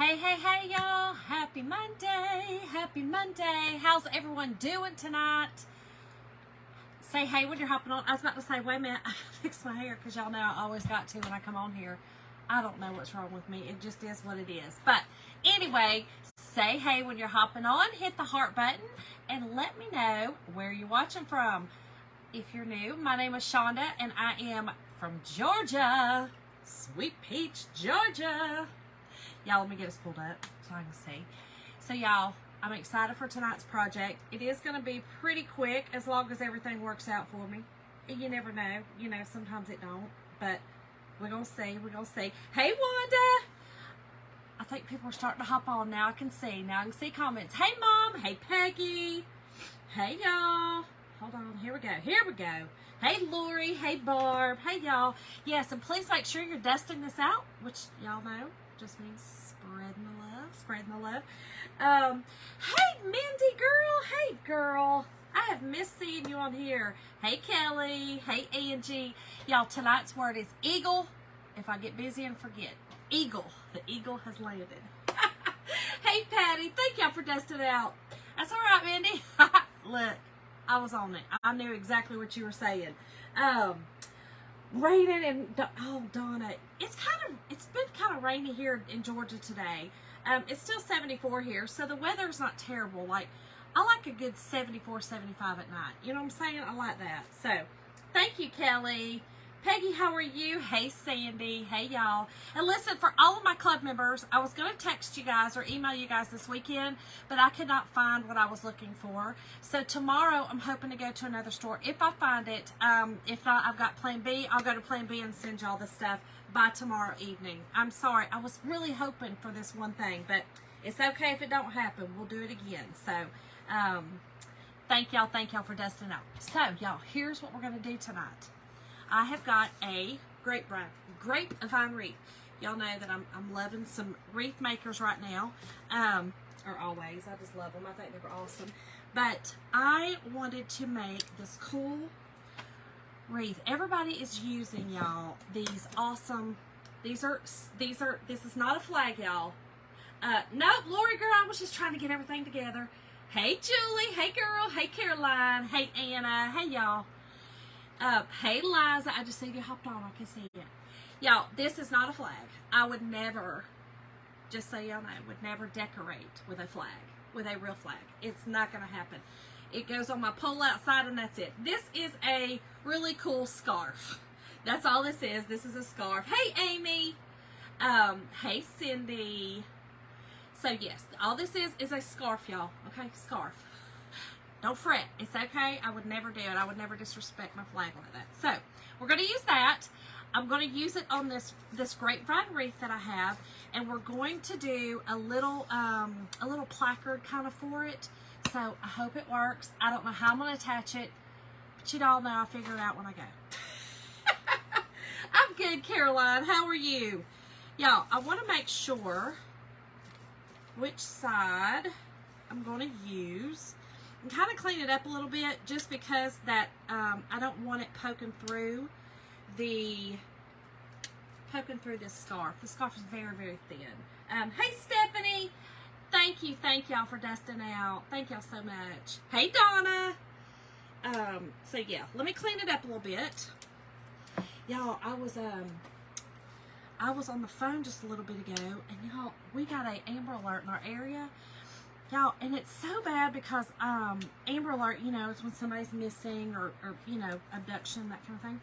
Hey, y'all. Happy Monday. Happy Monday. How's everyone doing tonight? Say hey when you're hopping on. I was about to say, wait a minute, I gotta fix my hair because y'all know I always got to when I come on here. I don't know what's wrong with me. It just is what it is. But anyway, say hey when you're hopping on. Hit the heart button and let me know where you're watching from. If you're new, my name is Shonda and I am from Georgia. Sweet Peach, Georgia. Y'all, let me get us pulled up so I can see. So, y'all, I'm excited for tonight's project. It is going to be pretty quick as long as everything works out for me. You never know. You know, sometimes it don't. But we're going to see. We're going to see. Hey, Wanda. I think people are starting to hop on now. I can see. Now I can see comments. Hey, Mom. Hey, Peggy. Hey, y'all. Hold on. Here we go. Here we go. Hey, Lori. Hey, Barb. Hey, y'all. Yes, and please make sure you're dusting this out, which y'all know just means spreading the love. Spreading the love. Hey, Mindy, girl. Hey, girl. I have missed seeing you on here. Hey, Kelly. Hey, Angie. Y'all, tonight's word is eagle. If I get busy and forget. Eagle. The eagle has landed. Hey, Patty. Thank y'all for dusting it out. That's all right, Mindy. Look. I was on it. I knew exactly what you were saying. Raining and oh, Donna, it's been kind of rainy here in Georgia today. It's still 74 here, so the weather's not terrible. Like, I like a good 74, 75 at night. You know what I'm saying? I like that. So, thank you, Kelly. Peggy, how are you? Hey, Sandy. Hey, y'all. And listen, for all of my club members, I was going to text you guys or email you guys this weekend, but I could not find what I was looking for. So tomorrow, I'm hoping to go to another store if I find it. If not, I've got Plan B. I'll go to Plan B and send y'all the stuff by tomorrow evening. I'm sorry. I was really hoping for this one thing, but it's okay if it don't happen. We'll do it again. So, thank y'all for dusting out. So, y'all, here's what we're going to do tonight. I have got a grapevine wreath. Y'all know that I'm loving some wreath makers right now, or always. I just love them. I think they're awesome. But I wanted to make this cool wreath. Everybody is using, y'all, these awesome. This is not a flag, y'all. Nope, Lori girl, I was just trying to get everything together. Hey Julie, hey girl, hey Caroline, hey Anna, hey y'all. Hey Liza, I just see you hopped on. I can see it. Y'all, this is not a flag. I would never, just so y'all know, would never decorate with a flag, with a real flag. It's not going to happen. It goes on my pole outside and that's it. This is a really cool scarf. That's all this is. This is a scarf. Hey Amy. Hey Cindy. So yes, all this is a scarf, y'all. Okay, scarf. Don't fret. It's okay. I would never do it. I would never disrespect my flag like that. So, we're going to use that. I'm going to use it on this grapevine wreath that I have. And we're going to do a little placard kind of for it. So, I hope it works. I don't know how I'm going to attach it. But you all know I'll figure it out when I go. I'm good, Caroline. How are you? Y'all, I want to make sure which side I'm going to use. And kind of clean it up a little bit just because that I don't want it poking through this scarf. The scarf is very, very thin. Hey Stephanie, thank y'all for dusting out. Thank y'all so much. Hey Donna. So yeah, let me clean it up a little bit. Y'all, I was on the phone just a little bit ago, and y'all, we got a Amber Alert in our area. Y'all, and it's so bad because Amber Alert, you know, it's when somebody's missing or you know, abduction, that kind of thing.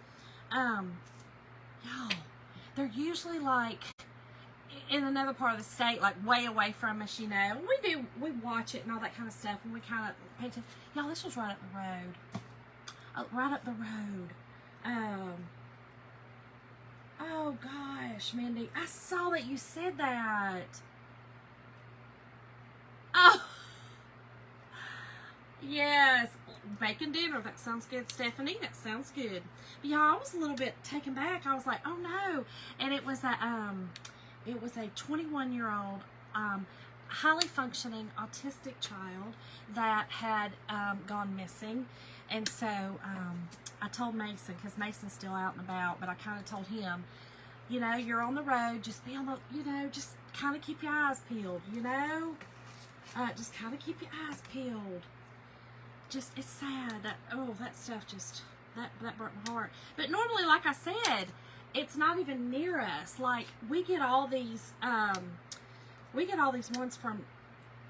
Y'all, they're usually like in another part of the state, like way away from us, you know. We watch it and all that kind of stuff, and we kind of pay attention. Y'all, this was right up the road. Right up the road. Oh gosh, Mindy, I saw that you said that. Oh, yes, bacon dinner. That sounds good, Stephanie. That sounds good. But y'all, I was a little bit taken back. I was like, oh no, and it was a 21-year-old highly functioning autistic child that had gone missing, and so I told Mason, because Mason's still out and about, but I kind of told him you know, you're on the road, just be on the, you know, just kind of keep your eyes peeled, you know? Just kind of keep your eyes peeled. Just, it's sad that, oh, that stuff just, that broke my heart. But normally, like I said, it's not even near us. Like, we get all these ones from,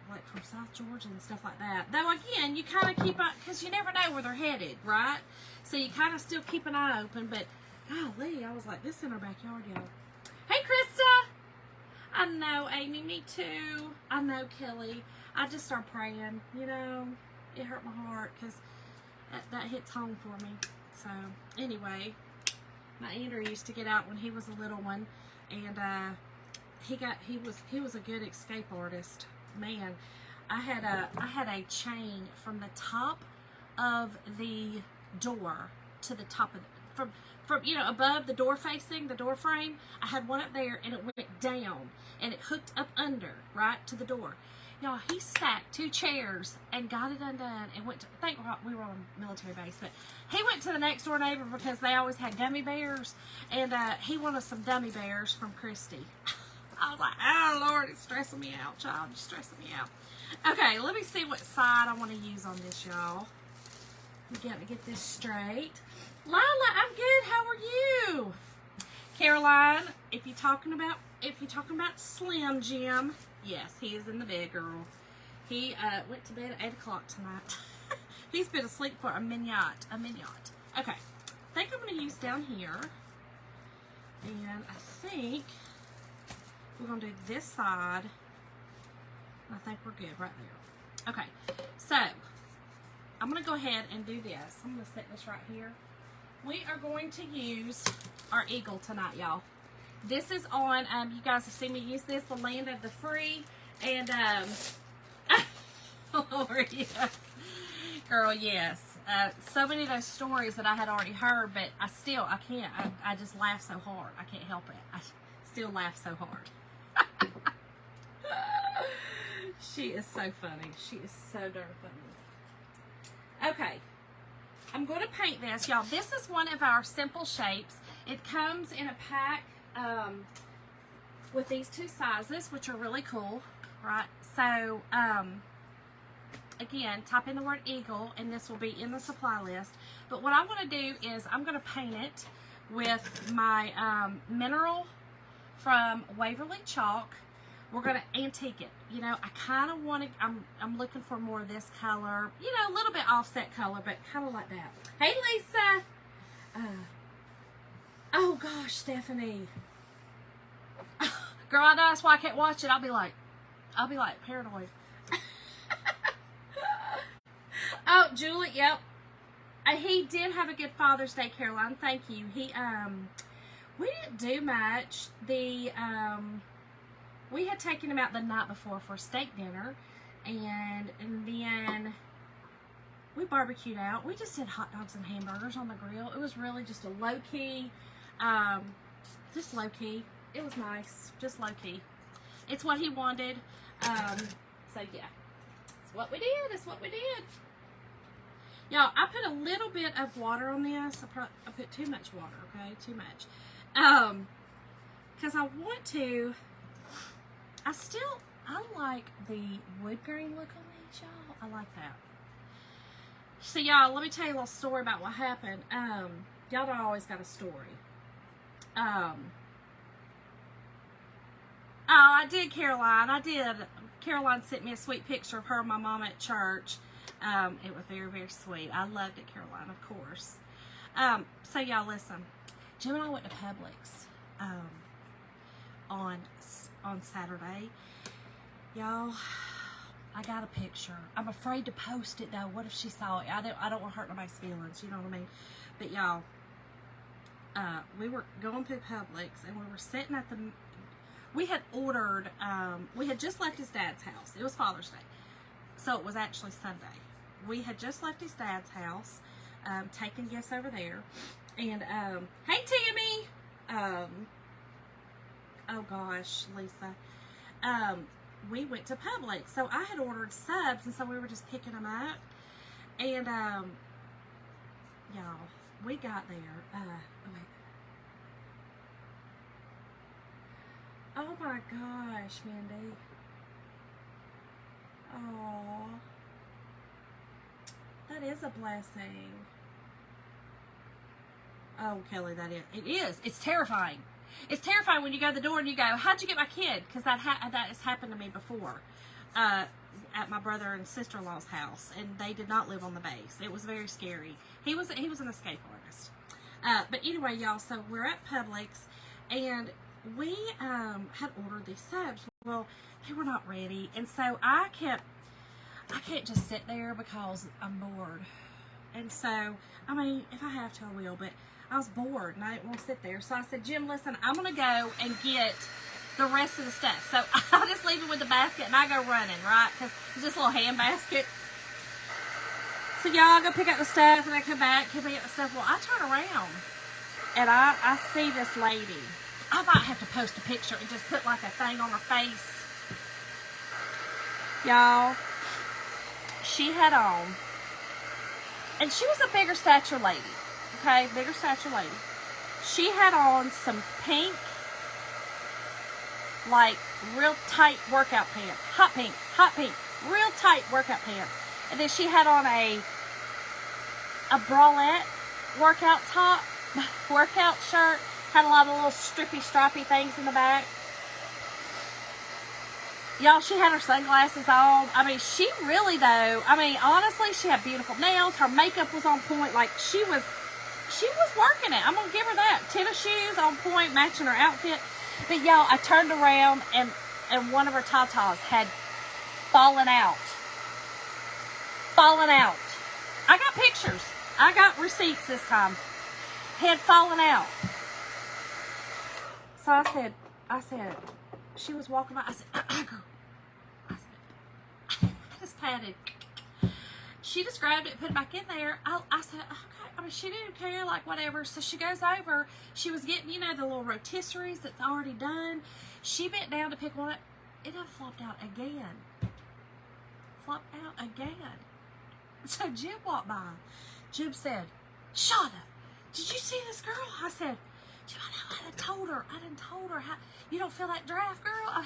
like, from South Georgia and stuff like that. Though, again, you kind of keep up, because you never know where they're headed, right? So you kind of still keep an eye open, but, golly, I was like, this in our backyard, y'all. Hey, Krista! I know, Amy, me too. I know, Kelly. I just start praying, you know. It hurt my heart, because that hits home for me. So, anyway, my Andrew used to get out when he was a little one, and, he was a good escape artist. Man, I had a chain from the top of the door to the top of the, from you know, above the door facing, the door frame. I had one up there, and it went down, and it hooked up under, right, to the door. Y'all, he stacked 2 chairs and got it undone and went to, I think we were on military base, but he went to the next door neighbor because they always had gummy bears, and he wanted some gummy bears from Christy. I was like, oh, Lord, it's stressing me out, child. It's stressing me out. Okay, let me see what side I want to use on this, y'all. We got to get this straight. Lila, I'm good. How are you? Caroline, if you're talking about Slim Jim, yes, he is in the bed, girl. He went to bed at 8 o'clock tonight. He's been asleep for a minute. Okay, I think I'm going to use down here. And I think we're going to do this side. I think we're good right there. Okay, so I'm going to go ahead and do this. I'm going to set this right here. We are going to use our eagle tonight, y'all. This is on, you guys have seen me use this, the Land of the Free. And, Lord, yes. Girl, yes. So many of those stories that I had already heard, but I can't. I just laugh so hard. I can't help it. I still laugh so hard. She is so funny. She is so darn funny. Okay. I'm going to paint this. Y'all, this is one of our simple shapes. It comes in a pack with these 2 sizes, which are really cool, right? So, again, type in the word eagle, and this will be in the supply list. But what I want to do is I'm going to paint it with my mineral from Waverly Chalk. We're going to antique it. You know, I kind of want to, I'm looking for more of this color. You know, a little bit offset color, but kind of like that. Hey, Lisa. Oh, gosh, Stephanie. Girl, I know that's why I can't watch it. I'll be like paranoid. Oh, Julie, yep. He did have a good Father's Day, Caroline. Thank you. We didn't do much. We had taken him out the night before for steak dinner, and then we barbecued out. We just did hot dogs and hamburgers on the grill. It was really just a low-key, just low-key. It was nice, just low-key. It's what he wanted, so yeah. It's what we did, it's what we did. Y'all, I put a little bit of water on this. I put too much water, okay, too much. Because I want to, I like the wood grain look on these, y'all. I like that. So, y'all, let me tell you a little story about what happened. Y'all don't always got a story. Oh, I did, Caroline. I did. Caroline sent me a sweet picture of her and my mom at church. It was very, very sweet. I loved it, Caroline, of course. So, y'all, listen. Jim and I went to Publix on Saturday. Y'all, I got a picture. I'm afraid to post it, though. What if she saw it? I don't want to hurt nobody's feelings, you know what I mean? But, y'all, we were going through Publix, and we were sitting at the... We had ordered... we had just left his dad's house. It was Father's Day. So, it was actually Sunday. We had just left his dad's house, taking gifts over there. And, hey, Tammy! Oh, gosh, Lisa. We went to Publix. So, I had ordered subs, and so we were just picking them up. And, y'all, we got there. Oh my gosh, Mindy. Oh, that is a blessing. Oh, Kelly, that is. It is. It's terrifying. It's terrifying when you go to the door and you go, "How'd you get my kid?" Because that has happened to me before, at my brother and sister-in-law's house, and they did not live on the base. It was very scary. He was an escape artist. But anyway, y'all. So we're at Publix, and we had ordered these subs. Well, they were not ready, and so I can't just sit there because I'm bored. And so, I mean, if I have to, I will, but I was bored and I didn't want to sit there. So I said, Jim, listen, I'm going to go and get the rest of the stuff. So I just leave it with the basket and I go running, right? Because it's just a little hand basket. So y'all go pick up the stuff and I come back, pick up the stuff. Well, I turn around and I see this lady. I might have to post a picture and just put like a thing on her face. Y'all, she had on, and she was a bigger stature lady. Okay, bigger stature lady. She had on some pink, like real tight workout pants. Hot pink, real tight workout pants. And then she had on a bralette workout top, workout shirt. Had a lot of little strippy, stroppy things in the back. Y'all, she had her sunglasses on. I mean, she really, though, I mean, honestly, she had beautiful nails. Her makeup was on point. Like, she was working it. I'm going to give her that. Tennis shoes on point, matching her outfit. But, y'all, I turned around, and one of her tatas had fallen out. Fallen out. I got pictures. I got receipts this time. Had fallen out. So I said, she was walking by. I said, girl. I just patted. She just grabbed it, put it back in there. I said, okay. I mean, she didn't care, like, whatever. So she goes over. She was getting, you know, the little rotisseries that's already done. She bent down to pick one up. It had flopped out again. Flopped out again. So Jim walked by. Jim said, Shauna, did you see this girl? I said, Jim, I done told her. How, you don't feel that draft, girl?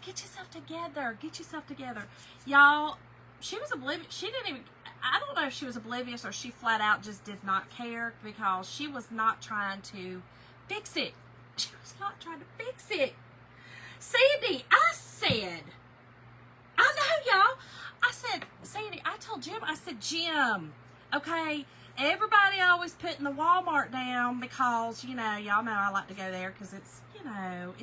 Get yourself together. Get yourself together. Y'all, she was oblivious. She didn't even, I don't know if she was oblivious or she flat out just did not care, because she was not trying to fix it. She was not trying to fix it. Sandy, I said, I know, y'all. I said, Sandy, I told Jim, I said, Jim, okay, everybody always putting the Walmart down because, you know, y'all know I like to go there because it's, you know,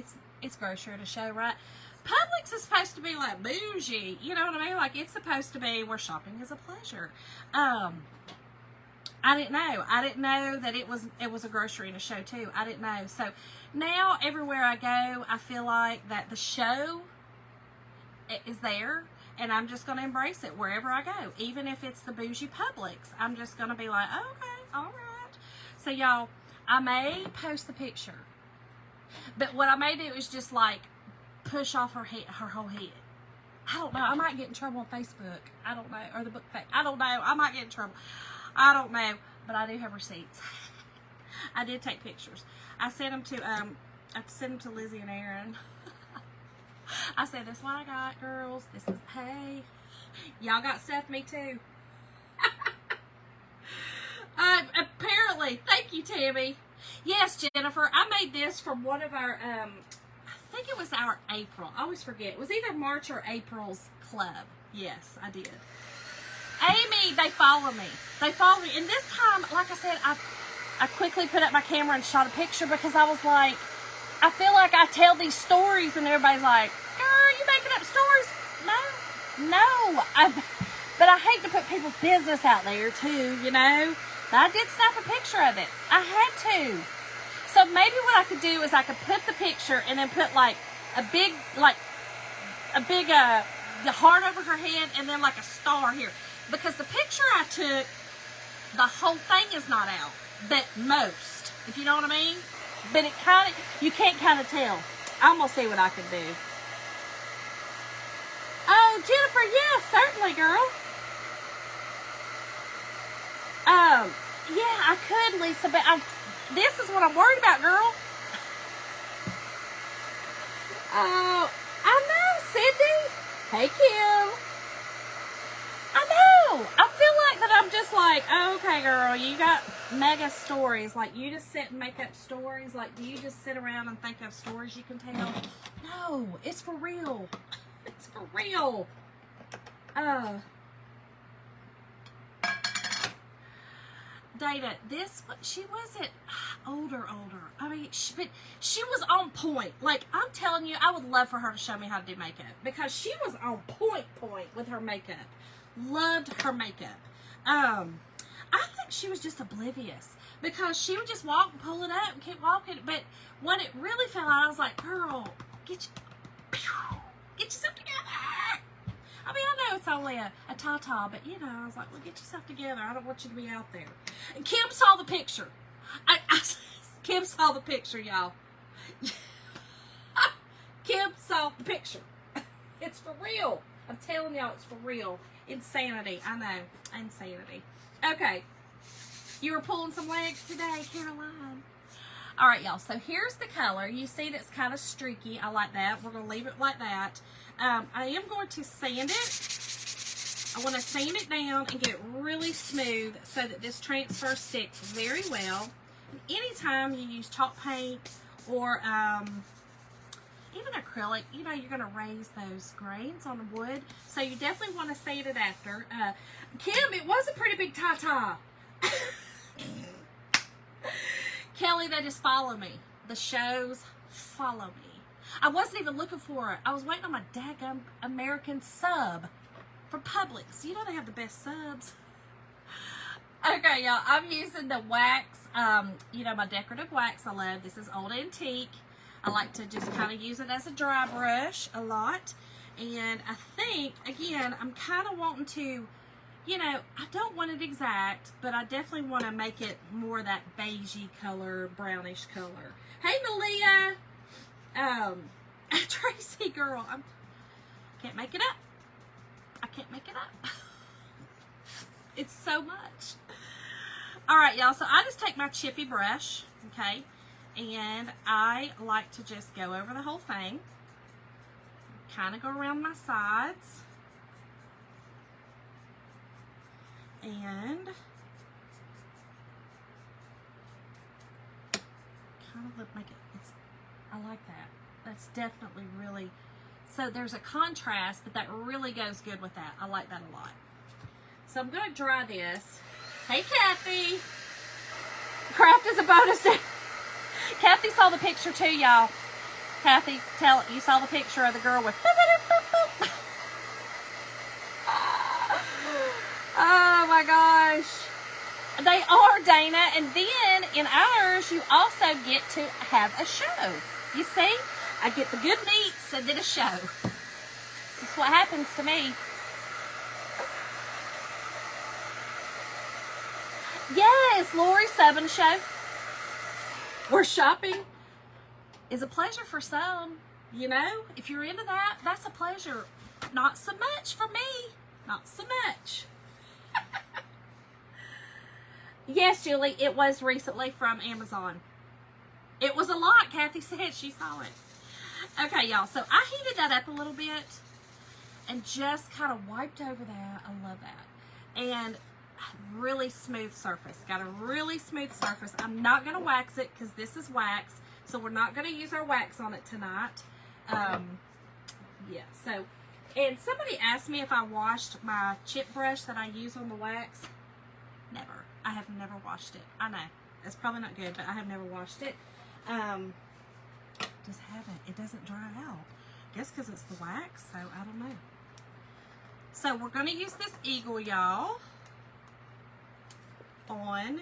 it's grocery at a show, right? Publix is supposed to be like bougie, you know what I mean? Like, it's supposed to be where shopping is a pleasure. I didn't know. I didn't know that it was a grocery and a show too. I didn't know. So now everywhere I go, I feel like that the show is there, and I'm just going to embrace it wherever I go. Even if it's the bougie Publix, I'm just going to be like, oh, okay, all right. So y'all, I may post the picture, but what I may do is just like push off her head, her whole head. I don't know. I might get in trouble on Facebook. I don't know. Or the book fact. I don't know. I might get in trouble. I don't know. But I do have receipts. I did take pictures. I sent them to Lizzie and Aaron. I said, this is what I got, girls. This is, hey, y'all got stuff, me too. Apparently, thank you, Tammy. Yes, Jennifer, I made this from one of our, I think it was our April. I always forget. It was either March or April's club. Yes, I did. Amy, they follow me. They follow me. And this time, like I said, I quickly put up my camera and shot a picture because I was like, I feel like I tell these stories and everybody's like, girl, you making up stories? No. But I hate to put people's business out there too, you know. But I did snap a picture of it. I had to. So maybe what I could do is I could put the picture and then put like a big the heart over her head and then like a star here. Because the picture I took, the whole thing is not out. But most, if you know what I mean. But it kind of, you can't kind of tell. I'm going to see what I can do. Oh, Jennifer, yes, certainly, girl. Yeah, I could, Lisa, but this is what I'm worried about, girl. Oh, I know, Sydney. Hey, Kim. I know. I feel like that I'm just like, oh, okay, girl, you got mega stories. Like, you just sit and make up stories. Like, do you just sit around and think of stories you can tell? No, it's for real. It's for real. Data, she wasn't older. I mean, but she was on point. Like, I'm telling you, I would love for her to show me how to do makeup because she was on point with her makeup. Loved her makeup. I think she was just oblivious because she would just walk and pull it up and keep walking. But when it really fell out, I was like, girl, get yourself together. I mean, I know it's only a ta-ta, but, you know, I was like, well, get yourself together. I don't want you to be out there. And Kim saw the picture. Kim saw the picture, y'all. Kim saw the picture. It's for real. I'm telling y'all, it's for real. Insanity. I know. Insanity. Okay. You were pulling some legs today, Caroline. All right, y'all. So here's the color. You see that's kind of streaky. I like that. We're going to leave it like that. I am going to sand it. I want to sand it down and get it really smooth so that this transfer sticks very well. And anytime you use chalk paint or even acrylic, you know, you're going to raise those grains on the wood. So you definitely want to sand it after. Kim, it was a pretty big ta-ta. Kelly, they just follow me. The shows follow me. I wasn't even looking for it. I was waiting on my daggum American sub from Publix. You know they have the best subs. Okay, y'all. I'm using the wax. You know, my decorative wax I love. This is Old Antique. I like to just kind of use it as a dry brush a lot. And I think, again, I'm kind of wanting to, you know, I don't want it exact, but I definitely want to make it more that beigey color, brownish color. Hey, Malia. Tracy, girl, can't make it up. I can't make it up. It's so much. All right, y'all. So I just take my chippy brush, okay, and I like to just go over the whole thing. Kind of go around my sides. And kind of make it, I like that. That's definitely really, so there's a contrast, but that really goes good with that. I like that a lot. So I'm going to dry this. Hey, Kathy. Craft is a bonus day. Kathy saw the picture too, y'all. Kathy, you saw the picture of the girl with oh my gosh. They are, Dana. And then in ours, you also get to have a show. You see? I get the good meats and then a show. This is what happens to me. Yes, Lori, subbing show. Where shopping is a pleasure for some. You know, if you're into that, that's a pleasure. Not so much for me. Not so much. Yes, Julie, it was recently from Amazon. It was a lot, Kathy said. She saw it. Okay, y'all. So I heated that up a little bit and just kind of wiped over that. I love that. And really smooth surface. Got a really smooth surface. I'm not going to wax it because this is wax. So we're not going to use our wax on it tonight. Yeah, so, and somebody asked me if I washed my chip brush that I use on the wax. Never. I have never washed it. I know. It's probably not good, but I have never washed it. Just haven't. It doesn't dry out. I guess because it's the wax, so I don't know. So we're going to use this eagle, y'all, on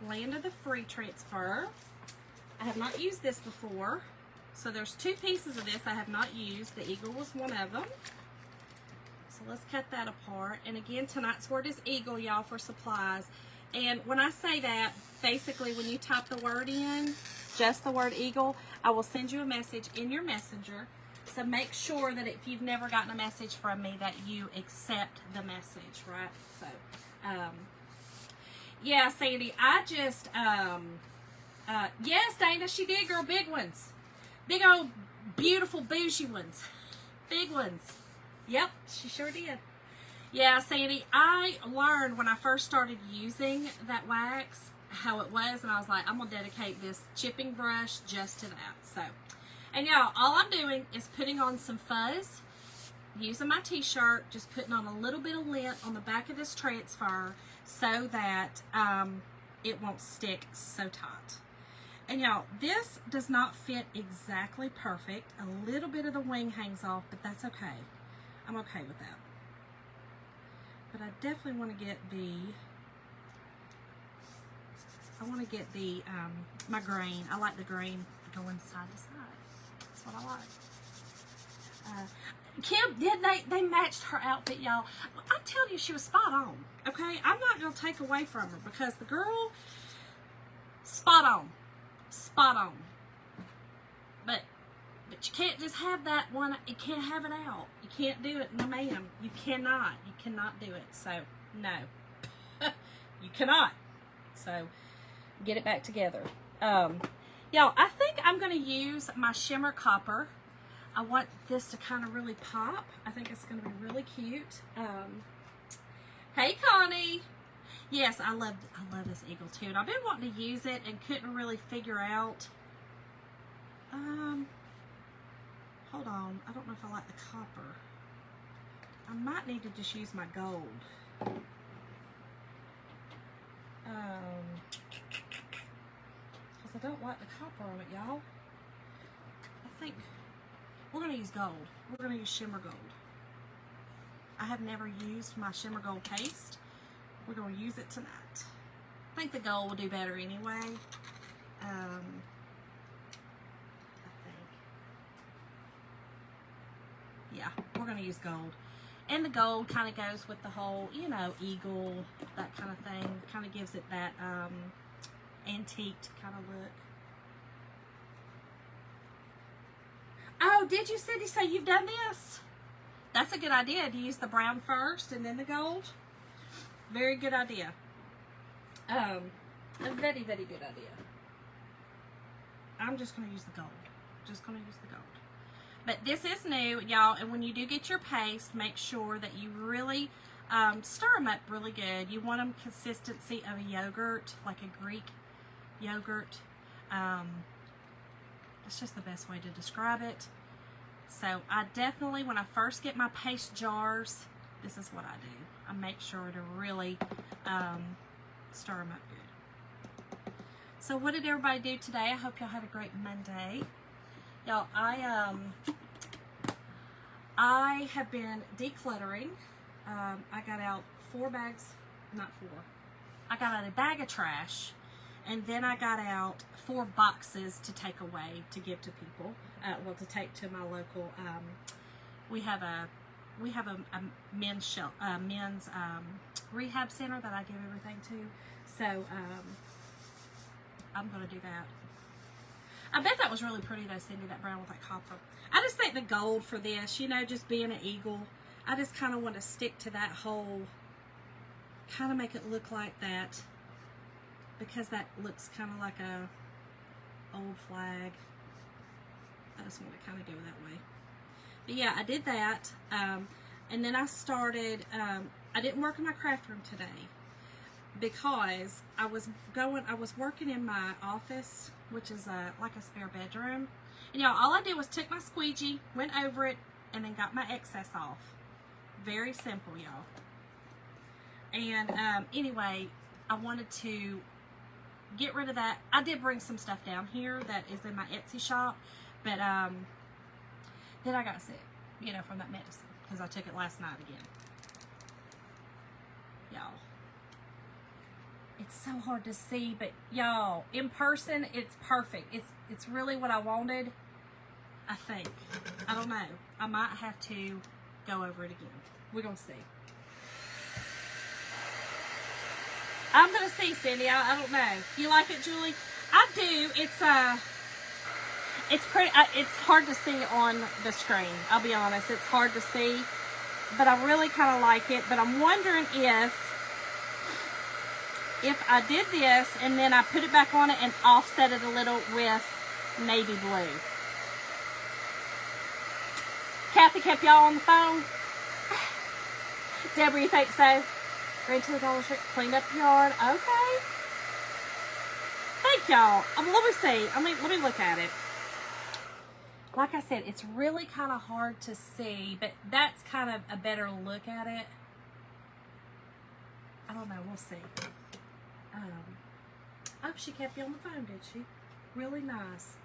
Land of the Free transfer. I have not used this before. So there's two pieces of this I have not used. The eagle was one of them. So let's cut that apart. And again, tonight's word is eagle, y'all, for supplies. And when I say that, basically when you type the word in, just the word eagle, I will send you a message in your messenger. So make sure that if you've never gotten a message from me that you accept the message, right? So, yeah, Sandy, I just, yes, Dana, she did, girl, big ones. Big old beautiful bougie ones. Big ones. Yep, she sure did. Yeah, Sandy, I learned when I first started using that wax how it was, and I was like, I'm going to dedicate this chipping brush just to that. So, and y'all, all I'm doing is putting on some fuzz, using my t-shirt, just putting on a little bit of lint on the back of this transfer so that it won't stick so tight. And y'all, this does not fit exactly perfect. A little bit of the wing hangs off, but that's okay. I'm okay with that. But I definitely want to get the, my green. I like the green going side to side. That's what I like. Kim, they matched her outfit, y'all. I'm telling you, she was spot on. Okay, I'm not going to take away from her because the girl, spot on. Spot on. But you can't just have that one. You can't have it out. You can't do it. No, ma'am. You cannot. You cannot do it. So, no. You cannot. So, get it back together. Y'all, I think I'm going to use my shimmer copper. I want this to kind of really pop. I think it's going to be really cute. Hey, Connie. Yes, I love this eagle too. And I've been wanting to use it and couldn't really figure out. Hold on. I don't know if I like the copper. I might need to just use my gold. Because I don't like the copper on it, y'all. I think we're going to use gold. We're going to use shimmer gold. I have never used my shimmer gold paste. We're going to use it tonight. I think the gold will do better anyway. I think. Yeah, we're going to use gold. And the gold kind of goes with the whole, you know, eagle, that kind of thing. Kind of gives it that antiqued kind of look. Oh, did you, Cindy, say you've done this? That's a good idea to use the brown first and then the gold. Very good idea. A very, very good idea. I'm just going to use the gold. Just going to use the gold. But this is new, y'all, and when you do get your paste, make sure that you really stir them up really good. You want them consistency of a yogurt, like a Greek yogurt. It's just the best way to describe it. So I definitely, when I first get my paste jars, this is what I do. I make sure to really stir them up good. So what did everybody do today? I hope y'all had a great Monday. Y'all, I have been decluttering. I got out 4 bags, not 4. I got out a bag of trash, and then I got out 4 boxes to take away to give to people. Well, to take to my local. We have a men's rehab center that I give everything to. So I'm gonna do that. I bet that was really pretty though, Cindy, that brown with that copper. I just think the gold for this, you know, just being an eagle, I just kind of want to stick to that whole, kind of make it look like that, because that looks kind of like a old flag. I just want to kind of go that way. But yeah, I did that, and then I started, I didn't work in my craft room today, because I was working in my office, which is like a spare bedroom. And y'all, all I did was took my squeegee, went over it, and then got my excess off. Very simple, y'all. And anyway, I wanted to get rid of that. I did bring some stuff down here that is in my Etsy shop, but then I got sick, you know, from that medicine, because I took it last night again. Y'all. It's so hard to see, but y'all, in person, it's perfect. It's really what I wanted, I think. I don't know. I might have to go over it again. We're going to see. I'm going to see, Cindy. I don't know. You like it, Julie? I do. It's pretty. It's hard to see on the screen. I'll be honest. It's hard to see, but I really kind of like it. But I'm wondering if I did this and then I put it back on it and offset it a little with navy blue. Kathy kept y'all on the phone. Deborah, you think so? Ran to the Dollar Tree, cleaned up the yard. Okay. Thank y'all. Let me see. Let me look at it. Like I said, it's really kind of hard to see, but that's kind of a better look at it. I don't know. We'll see. Oh, she kept you on the phone, did she? Really nice.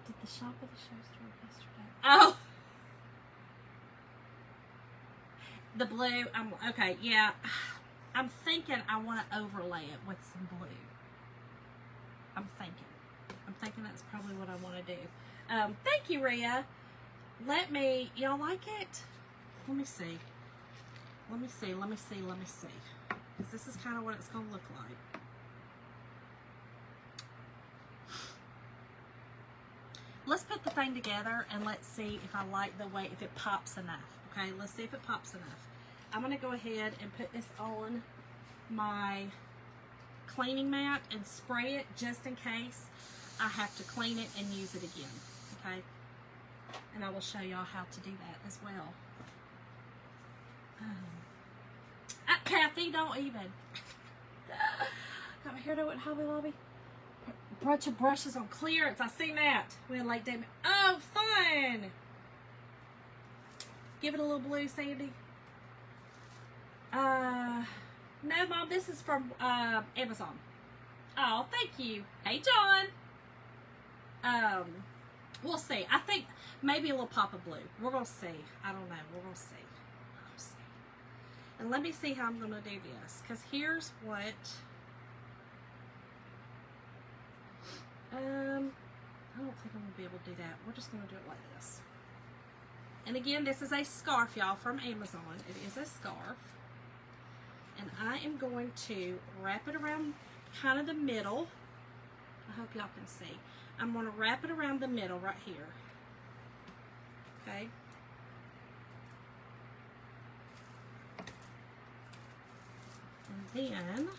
Did the shop at the show store yesterday? Oh! The blue. Okay, yeah. I'm thinking I want to overlay it with some blue. I'm thinking that's probably what I want to do. Thank you, Rhea. Y'all like it? Let me see. Because this is kind of what it's going to look like. Let's put the thing together and let's see if I like the way, if it pops enough. Okay, let's see if it pops enough. I'm going to go ahead and put this on my cleaning mat and spray it just in case I have to clean it and use it again. Okay, and I will show y'all how to do that as well. Kathy, don't even. Got my hair done at Hobby Lobby. Bunch of brushes on clearance. I seen that. We had late day. Oh, fun! Give it a little blue, Sandy. No, Mom, this is from Amazon. Oh, thank you. Hey, John. We'll see. I think maybe a little pop of blue. We're gonna see. I don't know. We're gonna see. And let me see how I'm gonna do this. Because here's what. I don't think I'm gonna be able to do that. We're just gonna do it like this. And again, this is a scarf, y'all, from Amazon. It is a scarf. And I am going to wrap it around kind of the middle. I hope y'all can see. I'm going to wrap it around the middle right here. Okay. And then,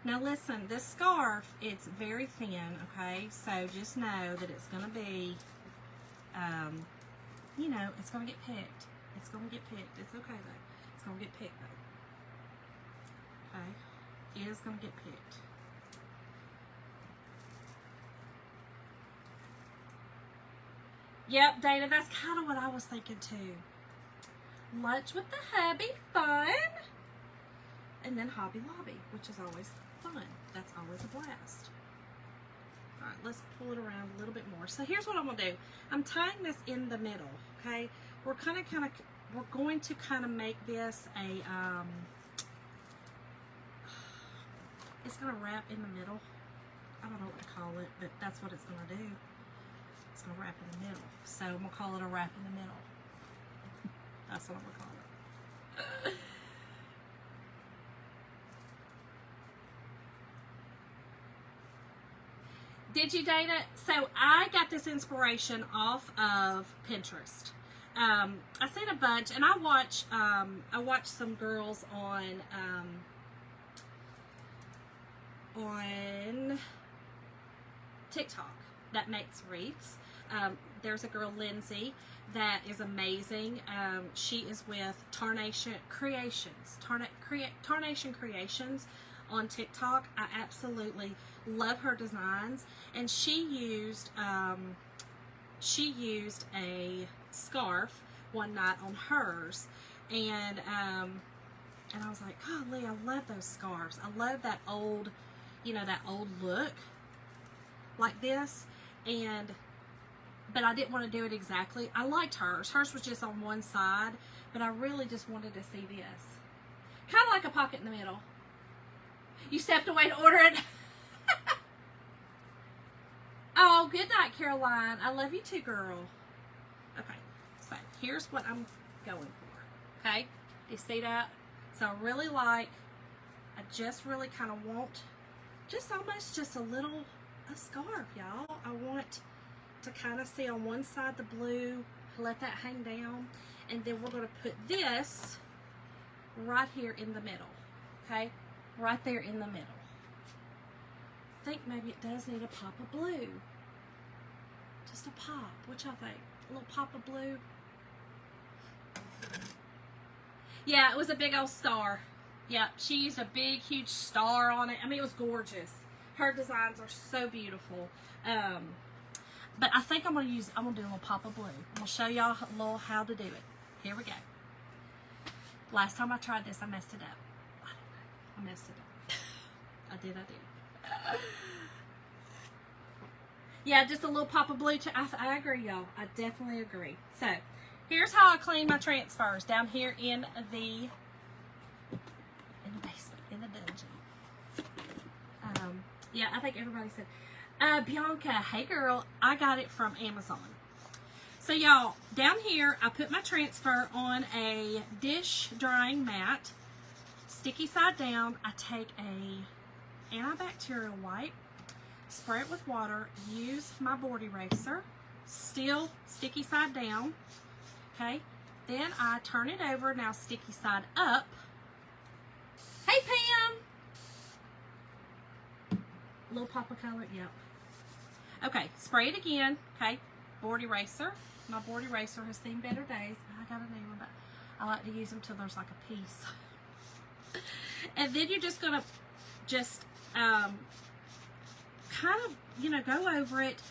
now listen, this scarf, it's very thin, okay? So just know that it's going to be, you know, it's going to get picked. It's going to get picked. It's okay, though. It's going to get picked, though. Okay? It is going to get picked. Yep, Dana, that's kind of what I was thinking, too. Lunch with the hubby, fun. And then Hobby Lobby, which is always fun. That's always a blast. All right, let's pull it around a little bit more. So here's what I'm gonna do. I'm tying this in the middle, okay? We're going to kind of make this a, it's gonna wrap in the middle. I don't know what to call it, but that's what it's gonna do. It's gonna wrap in the middle. So I'm gonna call it a wrap in the middle. That's what I'm gonna call it. Did you, Dana? So I got this inspiration off of Pinterest. I seen a bunch, and I watch some girls on TikTok that makes wreaths. There's a girl, Lindsay, that is amazing. She is with Tarnation Creations on TikTok. I absolutely love her designs, and she used a scarf one night on hers, and I was like, golly, I love those scarves. I love that old, you know, that old look like this, but I didn't want to do it exactly. I liked hers. Hers was just on one side, but I really just wanted to see this. Kind of like a pocket in the middle. You stepped away to order it. Oh, good night, Caroline. I love you too, girl. Okay, so here's what I'm going for. Okay, do you see that? So I just really kind of want just almost just a scarf, y'all. I want to kind of see on one side the blue, let that hang down, and then we're going to put this right here in the middle. Okay, right there in the middle. I think maybe it does need a pop of blue. Just just a pop. What y'all think? A little pop of blue? Yeah, it was a big old star. Yeah, she used a big, huge star on it. I mean, it was gorgeous. Her designs are so beautiful. But I think I'm gonna do a little pop of blue. I'm gonna show y'all a little how to do it. Here we go. Last time I tried this, I messed it up. I don't know. I messed it up. I did. Yeah, just a little pop of blue too. I agree, y'all. I definitely agree. So, here's how I clean my transfers down here in the basement, in the dungeon. Yeah, I think everybody said, Bianca, hey girl, I got it from Amazon. So y'all, down here, I put my transfer on a dish drying mat, sticky side down. I take a antibacterial wipe, spray it with water, use my board eraser, still sticky side down, okay? Then I turn it over, now sticky side up. Hey Pam! Little pop of color, yep. Okay, spray it again, okay? Board eraser. My board eraser has seen better days. I got a new one, but I like to use them till there's like a piece. And then you're just gonna kind of, you know, go over it.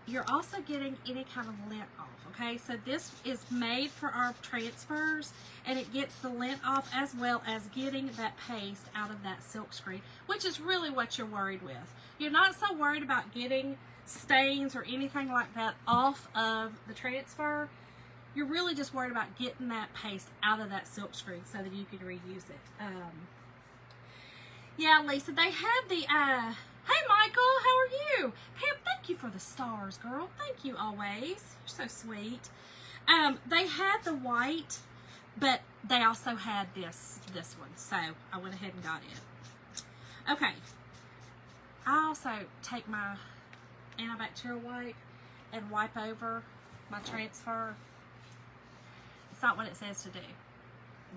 You're also getting any kind of lint off, okay? So this is made for our transfers, and it gets the lint off as well as getting that paste out of that silk screen, which is really what you're worried with. You're not so worried about getting stains or anything like that off of the transfer. You're really just worried about getting that paste out of that silk screen so that you can reuse it. Yeah, Lisa, they have the, hey Michael, how are you? Pam, thank you for the stars, girl. Thank you always. You're so sweet. They had the white, but they also had this one, so I went ahead and got it. Okay. I also take my antibacterial wipe and wipe over my transfer. It's not what it says to do.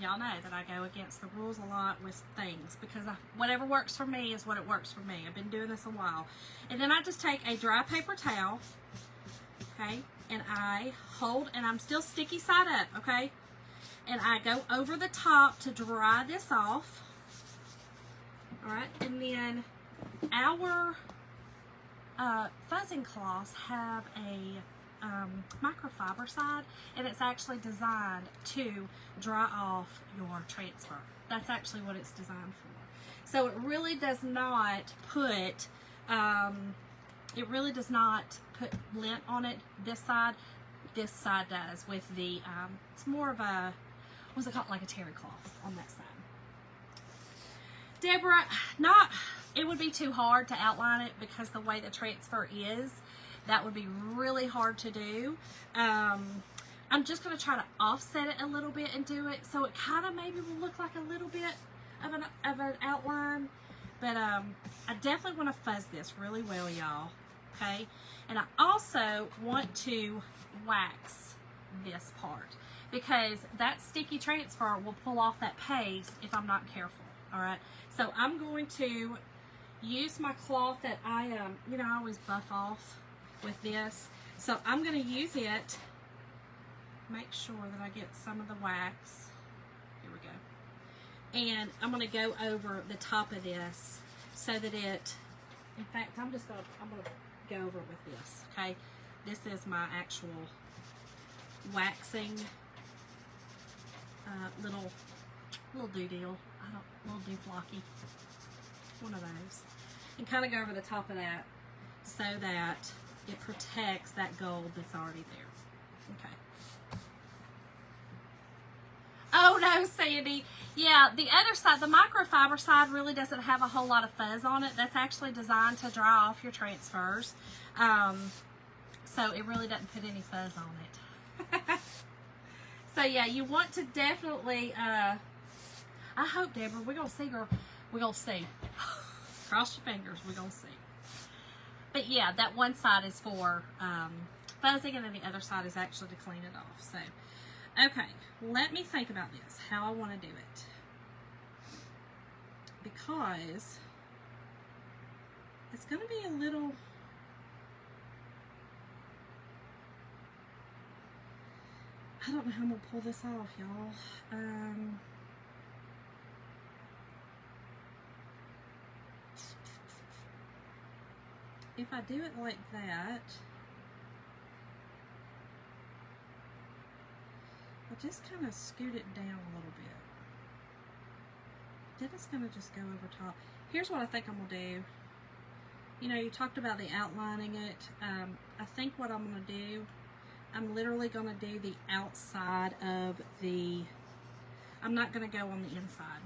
Y'all know that I go against the rules a lot with things because whatever works for me is what it works for me. I've been doing this a while. And then I just take a dry paper towel, okay, and I hold, and I'm still sticky side up, okay, and I go over the top to dry this off. All right, and then our fuzzing cloths have a microfiber side, and it's actually designed to dry off your transfer. That's actually what it's designed for. So it really does not put lint on it. This side does with the it's more of a, what's it called, like a terry cloth on that side. Deborah, it would be too hard to outline it because the way the transfer is, that would be really hard to do. I'm just going to try to offset it a little bit and do it so it kind of maybe will look like a little bit of an outline. But I definitely want to fuzz this really well, y'all. Okay? And I also want to wax this part because that sticky transfer will pull off that paste if I'm not careful. All right? So I'm going to use my cloth that I always buff off with this. So I'm going to use it, make sure that I get some of the wax. Here we go. And I'm going to go over the top of this so that it, in fact, I'm going to go over it with this, okay? This is my actual waxing little do-deal. Little do-flocky. One of those. And kind of go over the top of that so that it protects that gold that's already there. Okay. Oh no, Sandy. Yeah, the other side, the microfiber side, really doesn't have a whole lot of fuzz on it. That's actually designed to dry off your transfers. So it really doesn't put any fuzz on it. So yeah, you want to definitely, I hope, Deborah, we're going to see, girl. We're going to see. Cross your fingers, we're going to see. But yeah, that one side is for fuzzing, and then the other side is actually to clean it off. So, okay, let me think about this, how I want to do it. Because it's going to be a little, I don't know how I'm gonna pull this off, y'all. If I do it like that, I'll just kind of scoot it down a little bit. Then it's gonna just go over top. Here's what I think I'm gonna do. You know, you talked about the outlining it. I think what I'm gonna do, I'm literally gonna do the outside of the, I'm not gonna go on the inside.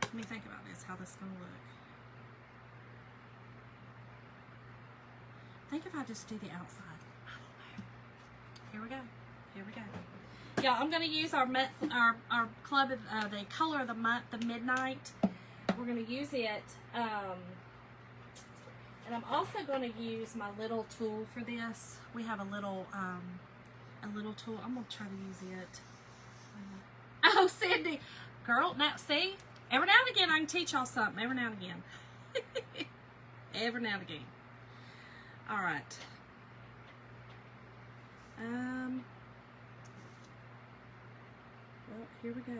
Let me think about this, how this is gonna look. I think if I just do the outside, I don't know. Here we go, here we go. Yeah, I'm gonna use our club of the color of the month, the Midnight. We're gonna use it, and I'm also gonna use my little tool for this. We have a little tool. I'm gonna try to use it. Oh, Cindy, girl, now see, every now and again I can teach y'all something. Every now and again, every now and again. All right. Well, here we go.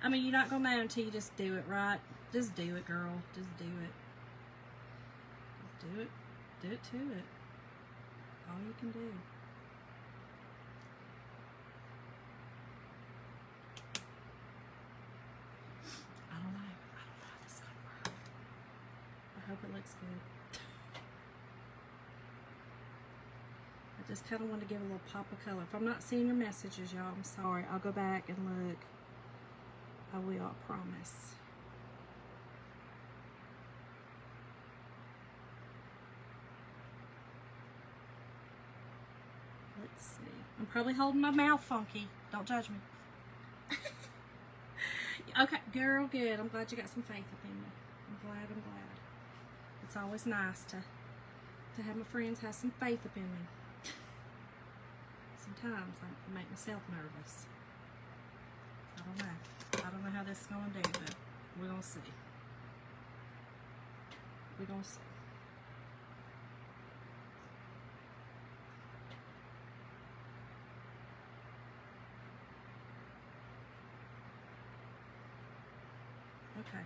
I mean, you're not gonna know until you just do it, right? Just do it, girl. Just do it. Just do it. Do it to it. All you can do. I don't know. I don't know how this is gonna work. I hope it looks good. I just kind of want to give a little pop of color. If I'm not seeing your messages, y'all, I'm sorry. I'll go back and look. I will, I promise. Let's see. I'm probably holding my mouth funky. Don't judge me. Okay, girl, good. I'm glad you got some faith up in me. I'm glad, I'm glad. It's always nice to have my friends have some faith up in me. Sometimes I make myself nervous. I don't know. I don't know how this is going to do, but we're going to see. We're going to see. Okay.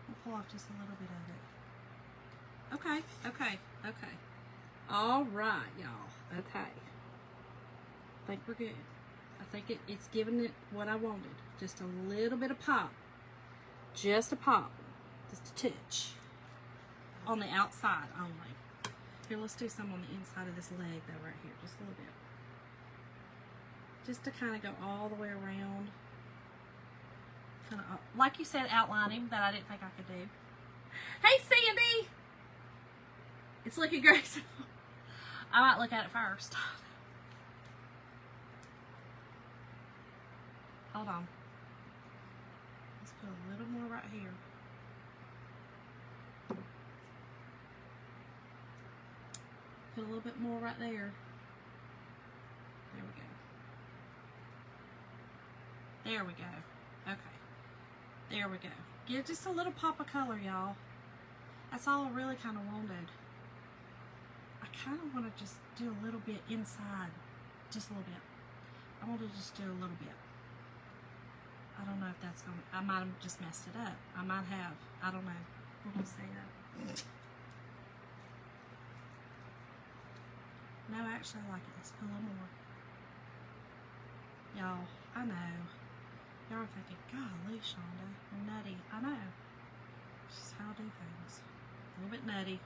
I'll pull off just a little bit of it. Okay, okay, okay. All right, y'all. Okay. I think we're good. I think it's giving it what I wanted. Just a little bit of pop. Just a pop. Just a touch. On the outside only. Here, let's do some on the inside of this leg though, right here. Just a little bit. Just to kind of go all the way around. Kind of, like you said, outlining that I didn't think I could do. Hey, Sandy! It's looking great. I might look at it first. Hold on. Let's put a little more right here. Put a little bit more right there. There we go. There we go. Okay. There we go. Give just a little pop of color, y'all. That's all I really kind of wanted. I kind of want to just do a little bit inside. Just a little bit. I want to just do a little bit. I don't know if that's going to... I might have just messed it up. I might have. I don't know. We're going to say that. No, actually I like it. Let's put a little more. Y'all, I know. Y'all are thinking, golly, Shonda, you're nutty. I know. It's just how I do things. A little bit nutty.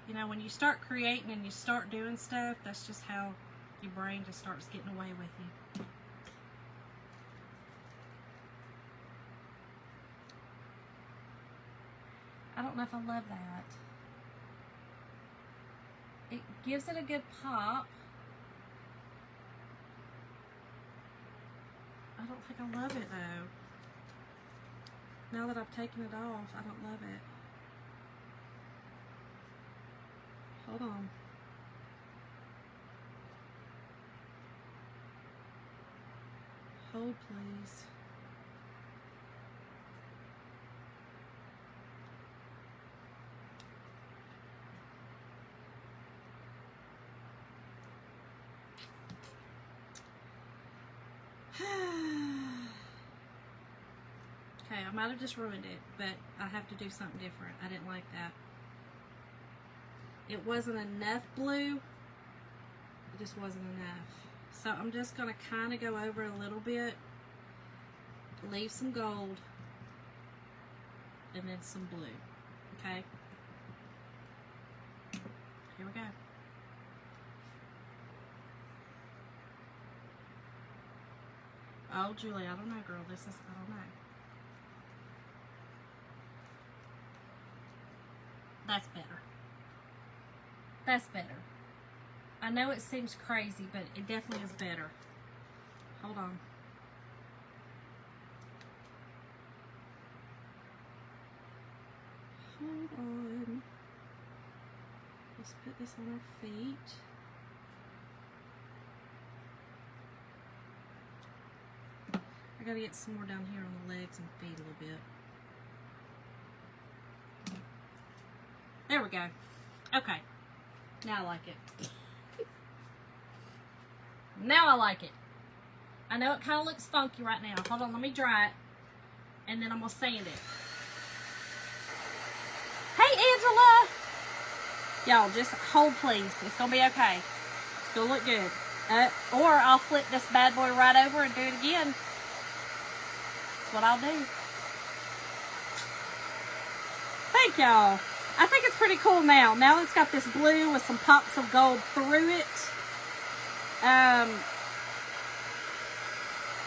You know, when you start creating and you start doing stuff, that's just how your brain just starts getting away with you. I don't know if I love that. It gives it a good pop. I don't think I love it though. Now that I've taken it off, I don't love it. Hold on. Hold, please. Okay, I might have just ruined it, but I have to do something different. I didn't like that. It wasn't enough blue. It just wasn't enough. So I'm just going to kind of go over it a little bit. Leave some gold. And then some blue. Okay? Here we go. Oh, Julie, I don't know, girl. I don't know. That's better. That's better. I know it seems crazy, but it definitely is better. Hold on. Hold on. Let's put this on our feet. I gotta get some more down here on the legs and feet a little bit. There we go. Okay. Now I like it. Now I like it. I know it kind of looks funky right now. Hold on, let me dry it. And then I'm going to sand it. Hey, Angela! Y'all, just hold, please. It's going to be okay. It's going to look good. Or I'll flip this bad boy right over and do it again. That's what I'll do. Thank y'all. I think it's pretty cool now. Now it's got this blue with some pops of gold through it.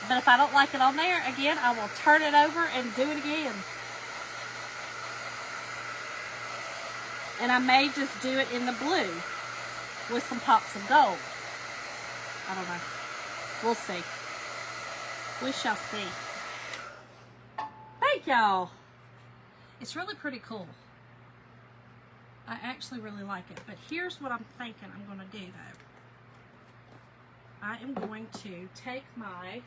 But if I don't like it on there, again, I will turn it over and do it again. And I may just do it in the blue with some pops of gold. I don't know. We'll see. We shall see. Thank y'all. It's really pretty cool. I actually really like it. But here's what I'm thinking I'm going to do, though. I am going to take my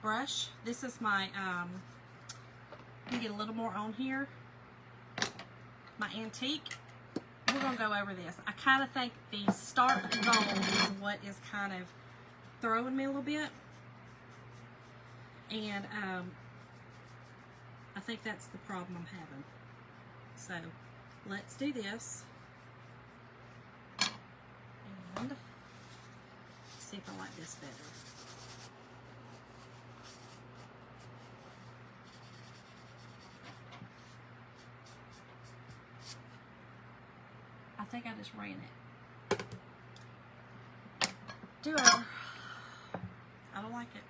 brush. This is my, let me get a little more on here. My antique. We're going to go over this. I kind of think the stark gold is what is kind of throwing me a little bit. And I think that's the problem I'm having. So let's do this. And see if I like this better. I think I just ran it. Do over. I don't like it.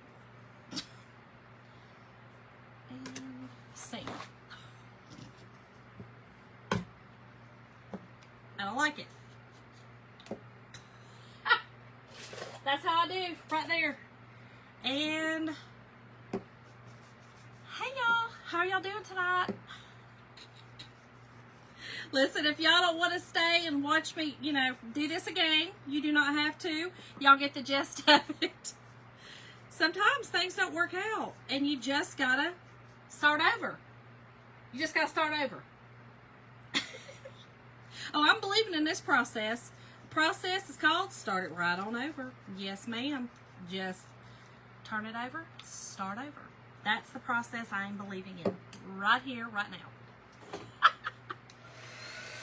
And see. I don't like it. That's how I do, right there. And hey y'all, how are y'all doing tonight? Listen, if y'all don't want to stay and watch me, you know, do this again, you do not have to. Y'all get the gist of it. Sometimes things don't work out, and you just gotta start over. You just gotta start over. Oh, I'm believing in this process. The process is called start it right on over. Yes, ma'am. Just turn it over, start over. That's the process I am believing in. Right here, right now.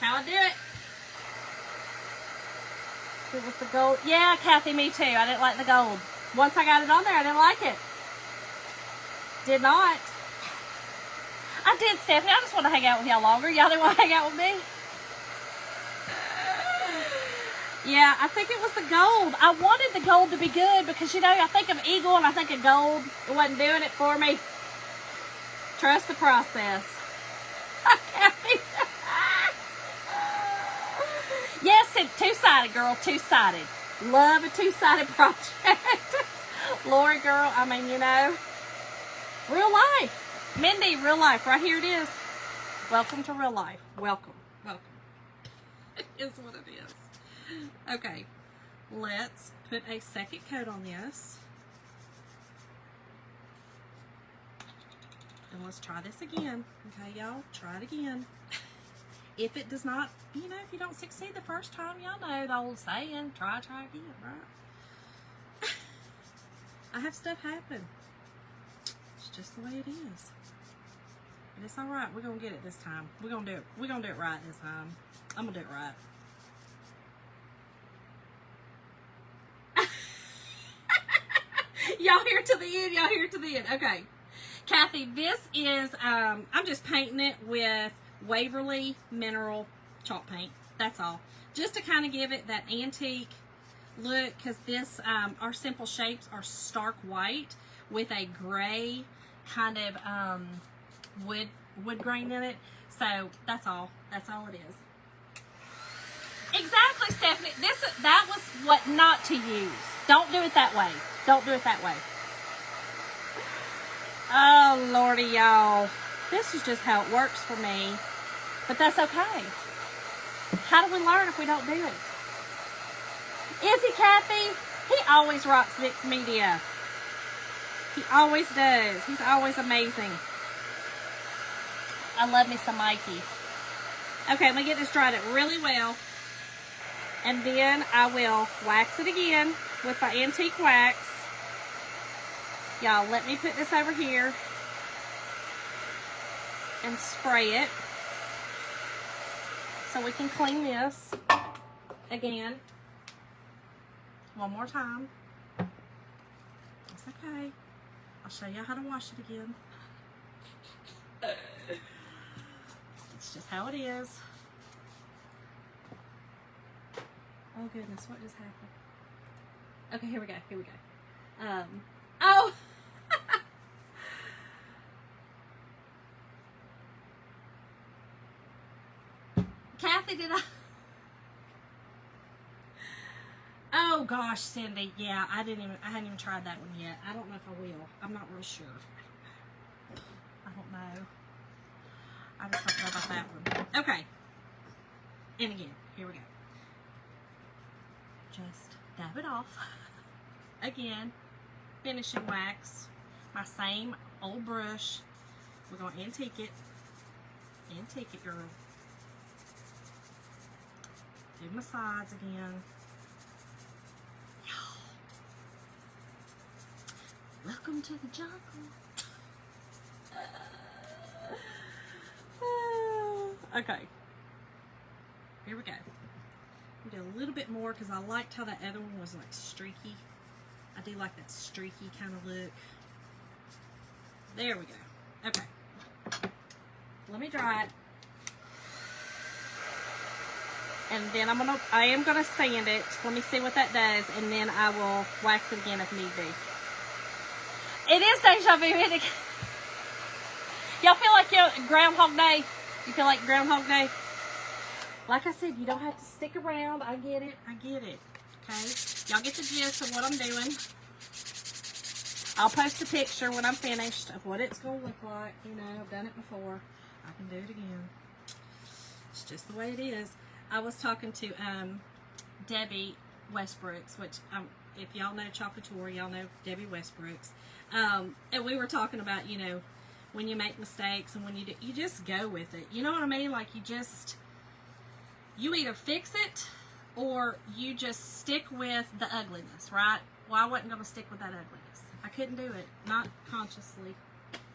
That's how I do it. It was the gold. Yeah, Kathy, me too. I didn't like the gold. Once I got it on there, I didn't like it. Did not. I did, Stephanie. I just want to hang out with y'all longer. Y'all didn't want to hang out with me? Yeah, I think it was the gold. I wanted the gold to be good because, you know, I think of eagle and I think of gold. It wasn't doing it for me. Trust the process. Kathy. Yes, it's two-sided, girl. Two-sided. Love a two-sided project. Lori, girl, I mean, you know. Real life. Mindy, real life. Right here it is. Welcome to real life. Welcome. Welcome. It is what it is. Okay. Let's put a second coat on this. And let's try this again. Okay, y'all? Try it again. If it does not, you know, if you don't succeed the first time, y'all know the old saying, try again, right? I I have stuff happen. It's just the way it is. But it's alright. We're going to get it this time. We're going to do it. We're going to do it right this time. I'm going to do it right. Y'all here to the end. Y'all here to the end. Okay. Kathy, this is, I'm just painting it with Waverly Mineral Chalk Paint. That's all. Just to kind of give it that antique look, because this, our simple shapes are stark white with a gray kind of wood grain in it. So that's all. That's all it is. Exactly, Stephanie. That was what not to use. Don't do it that way. Don't do it that way. Oh, Lordy, y'all. This is just how it works for me. But that's okay. How do we learn if we don't do it? Is he, Kathy? He always rocks mixed media. He always does. He's always amazing. I love me some Mikey. Okay, I'm going to get this dried up really well. And then I will wax it again with my antique wax. Y'all, let me put this over here and spray it so we can clean this again. One more time. It's okay. I'll show you how to wash it again. It's just how it is. Oh goodness, what just happened? Okay, here we go, here we go. Oh! Kathy, did I? Oh gosh, Cindy, yeah, I hadn't even tried that one yet. I don't know if I will. I'm not real sure. I don't know. I just don't know about that one. Okay. And again, here we go. Just dab it off. Again, finishing wax. My same old brush. We're going to antique it. Antique it, girl. Do my sides again. Welcome to the jungle. Okay. Here we go. We do a little bit more because I liked how that other one was like streaky. I do like that streaky kind of look. There we go. Okay. Let me dry it. And then I am gonna sand it. Let me see what that does, and then I will wax it again if need be. It is deja vu, isn't it? Y'all feel like Groundhog Day? You feel like Groundhog Day? Like I said, you don't have to stick around. I get it. I get it. Okay? Y'all get the gist of what I'm doing. I'll post a picture when I'm finished of what it's going to look like. You know, I've done it before. I can do it again. It's just the way it is. I was talking to Debbie Westbrooks, which if y'all know Chocolatour, y'all know Debbie Westbrooks. And we were talking about, you know, when you make mistakes and when you do, you just go with it. You know what I mean? Like you either fix it or you just stick with the ugliness, right? Well, I wasn't going to stick with that ugliness. I couldn't do it. Not consciously.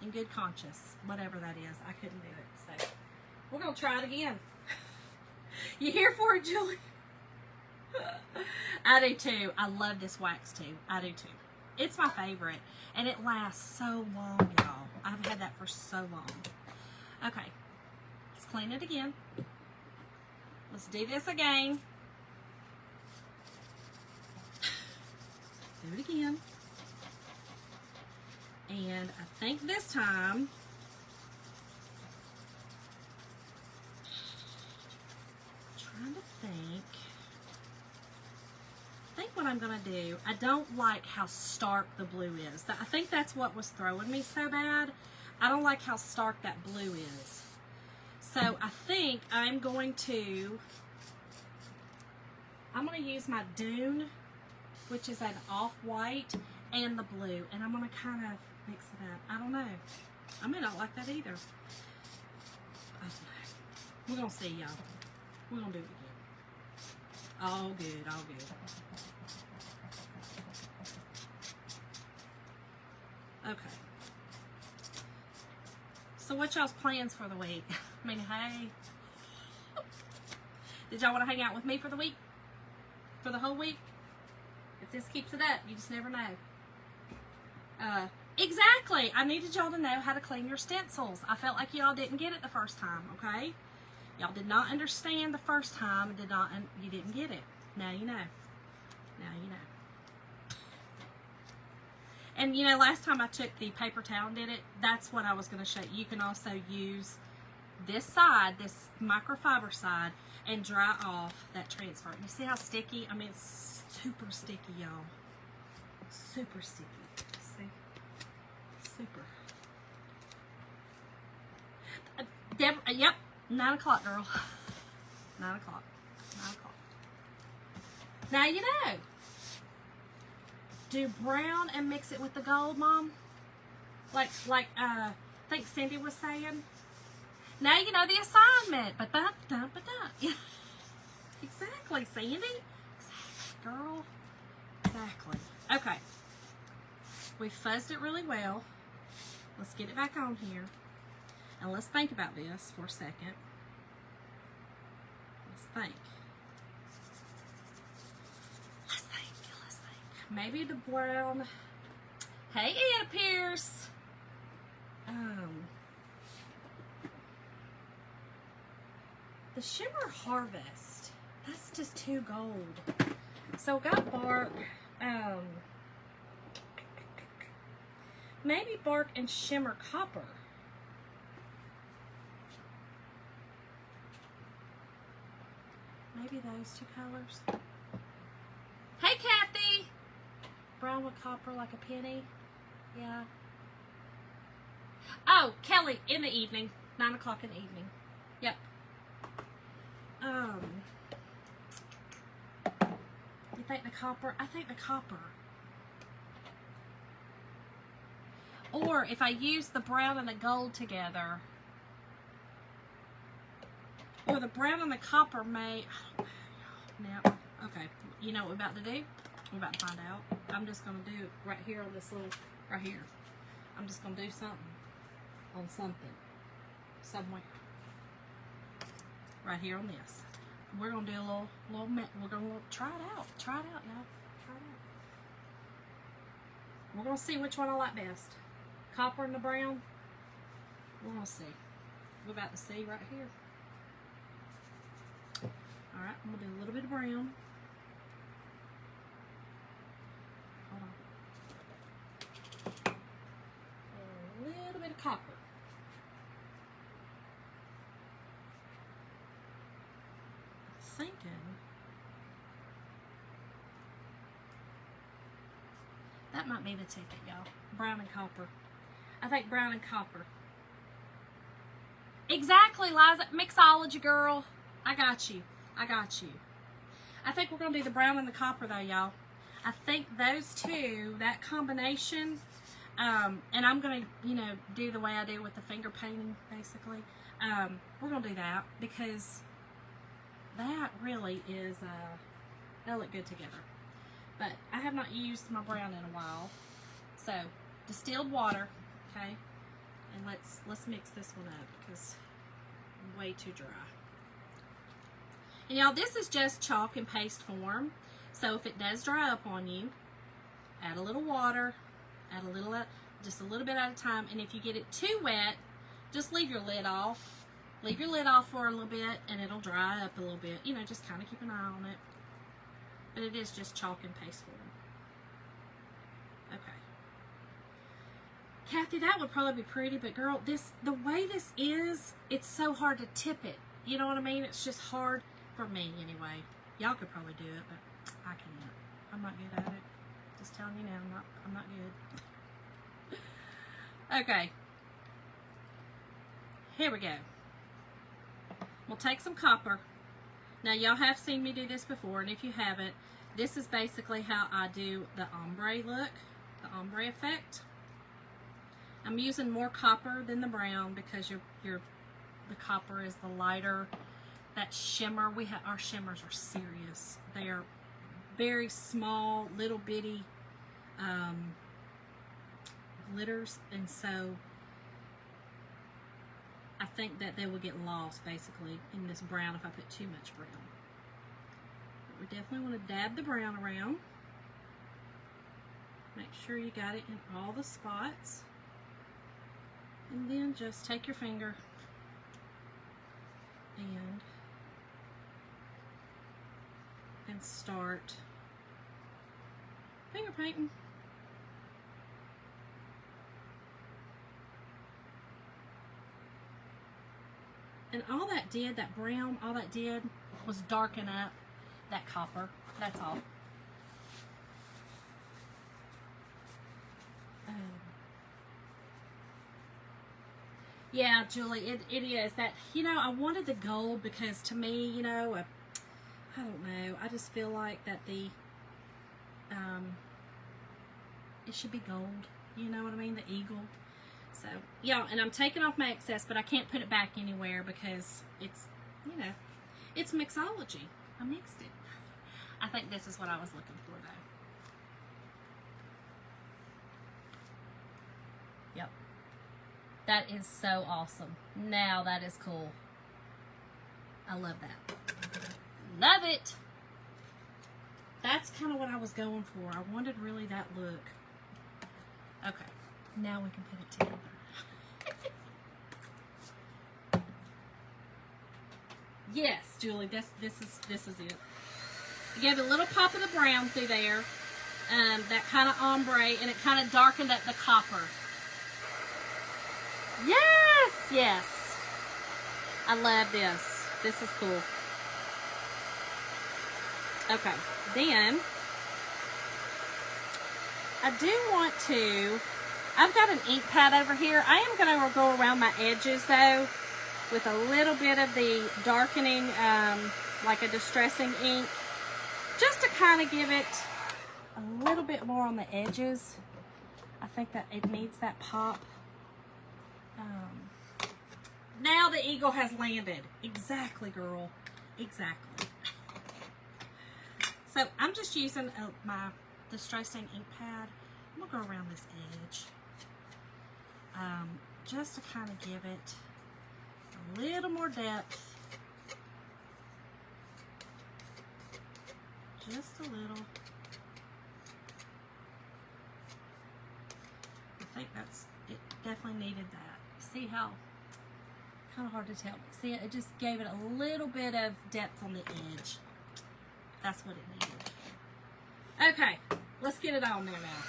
In good conscience. Whatever that is. I couldn't do it. So, we're going to try it again. You here for it, Julie? I do too. I love this wax too. I do too. It's my favorite. And it lasts so long, y'all. I've had that for so long. Okay. Let's clean it again. Let's do this again. Do it again. And I think this time, trying to think what I'm going to do. I don't like how stark the blue is. I think that's what was throwing me so bad. I don't like how stark that blue is. So I think I'm going to use my Dune, which is an off-white, and the blue. And I'm going to kind of mix it up. I don't know. I may not like that either. I don't know. We're going to see, y'all. We're going to do it again. All good, all good. So what y'all's plans for the week? I mean, hey. Did y'all want to hang out with me for the week? For the whole week? If this keeps it up, you just never know. Exactly. I needed y'all to know how to clean your stencils. I felt like y'all didn't get it the first time, okay? Y'all did not understand the first time and you didn't get it. Now you know. Now you know. And you know, last time I took the paper towel and did it, that's what I was going to show you. You can also use this side, this microfiber side, and dry off that transfer. You see how sticky? I mean, it's super sticky, y'all. Super sticky. See? Super. Yep. 9 o'clock, girl. 9 o'clock. 9 o'clock. Now you know. Do brown and mix it with the gold, Mom. Like I think Cindy was saying. Now you know the assignment. Yeah. Exactly, Sandy. Exactly, girl. Exactly. Okay. We fuzzed it really well. Let's get it back on here. And let's think about this for a second. Let's think. Let's think. Maybe the brown. Hey, Anna Pierce. The Shimmer Harvest. That's just too gold. So got bark. Maybe bark and shimmer copper. Maybe those two colors. Hey, Kathy! Brown with copper like a penny. Yeah. Oh, Kelly, in the evening. 9 o'clock in the evening. Yep. You think the copper? I think the copper. Or if I use the brown and the gold together, or the brown and the copper may. Now, okay. You know what we're about to do? We're about to find out. I'm just going to do right here on this little, right here. I'm just going to do something on something, somewhere. Right here on this. We're going to do a little, we're going to try it out. Try it out, y'all. Try it out. We're going to see which one I like best. Copper and the brown. We're going to see. We're about to see right here. Alright, I'm going to do a little bit of brown. Hold on. And a little bit of copper. Thinking that might be the ticket, y'all. Brown and copper. I think brown and copper. Exactly, Liza. Mixology, girl. I got you. I got you. I think we're going to do the brown and the copper, though, y'all. I think those two, that combination, and I'm going to, you know, do the way I do with the finger painting, basically. We're going to do that because that really is, they'll look good together. But I have not used my brown in a while. So, distilled water, okay? And let's mix this one up because it's way too dry. And y'all, this is just chalk and paste form. So if it does dry up on you, add a little water, add a little, just a little bit at a time. And if you get it too wet, just leave your lid off. Leave your lid off for a little bit and it'll dry up a little bit. You know, just kind of keep an eye on it. But it is just chalk and paste form. Okay. Kathy, that would probably be pretty, but girl, the way this is, it's so hard to tip it. You know what I mean? It's just hard for me anyway. Y'all could probably do it, but I can't. I'm not good at it. Just telling you now, I'm not good. Okay. Here we go. We'll take some copper. Now, y'all have seen me do this before, and if you haven't, this is basically how I do the ombre look, the ombre effect. I'm using more copper than the brown because the copper is the lighter. That shimmer, our shimmers are serious. They are very small, little bitty glitters, and so I think that they will get lost basically in this brown if I put too much brown. But we definitely want to dab the brown around. Make sure you got it in all the spots. And then just take your finger and start finger painting. And all that did, that brown, all that did was darken up that copper. That's all. Yeah, Julie, it is that, you know, I wanted the gold because to me, you know, I don't know, I just feel like that the, it should be gold, you know what I mean, the eagle. So, yeah, and I'm taking off my excess, but I can't put it back anywhere because it's, you know, it's mixology. I mixed it. I think this is what I was looking for, though. Yep. That is so awesome. Now that is cool. I love that. Love it. That's kind of what I was going for. I wanted really that look. Okay. Now we can put it together. Yes, Julie, this is it. I gave a little pop of the brown through there. That kind of ombre, and it kind of darkened up the copper. Yes, yes. I love this. This is cool. Okay, then I do want to, I've got an ink pad over here. I am going to go around my edges though with a little bit of the darkening, like a distressing ink, just to kind of give it a little bit more on the edges. I think that it needs that pop. Now the eagle has landed. Exactly, girl. Exactly. So I'm just using my distressing ink pad. I'm going to go around this edge. Just to kind of give it a little more depth. Just a little. I think it definitely needed that. See how, kind of hard to tell. See, it just gave it a little bit of depth on the edge. That's what it needed. Okay, let's get it on there now.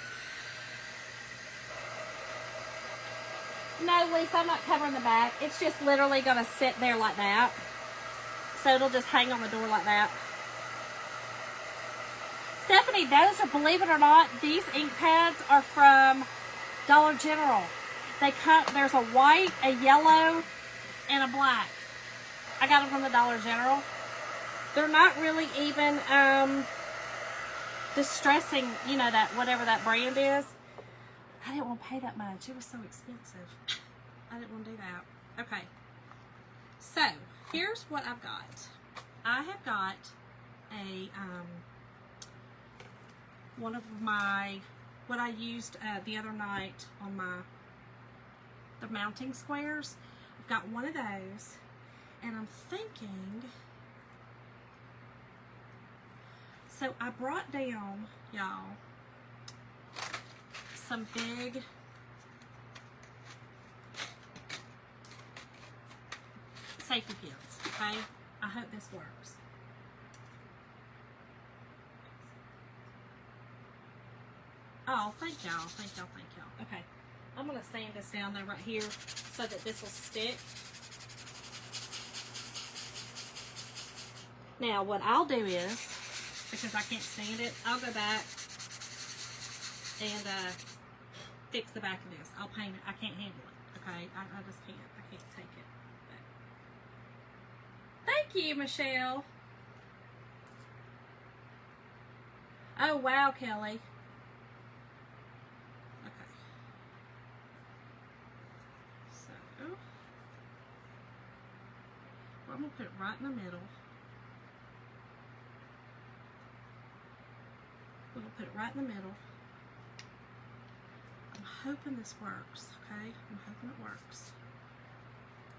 No, Lisa, I'm not covering the back. It's just literally going to sit there like that. So it'll just hang on the door like that. Stephanie, those are, believe it or not, these ink pads are from Dollar General. They come, there's a white, a yellow, and a black. I got them from the Dollar General. They're not really even distressing, you know, that whatever that brand is. I didn't want to pay that much. It was so expensive. I didn't want to do that. Okay. So, here's what I've got. I have got a, one of my, what I used the other night on the mounting squares. I've got one of those. And I'm thinking, so I brought down, y'all, some big safety pins, okay? I hope this works. Oh, thank y'all, thank y'all, thank y'all. Okay, I'm gonna sand this down there right here so that this will stick. Now, what I'll do is, because I can't stand it, I'll go back and fix the back of this. I'll paint it. I can't handle it, okay? I just can't. I can't take it. But thank you, Michelle. Oh, wow, Kelly. Okay. So, I'm going to put it right in the middle. We're going to put it right in the middle. I'm hoping this works, okay? I'm hoping it works.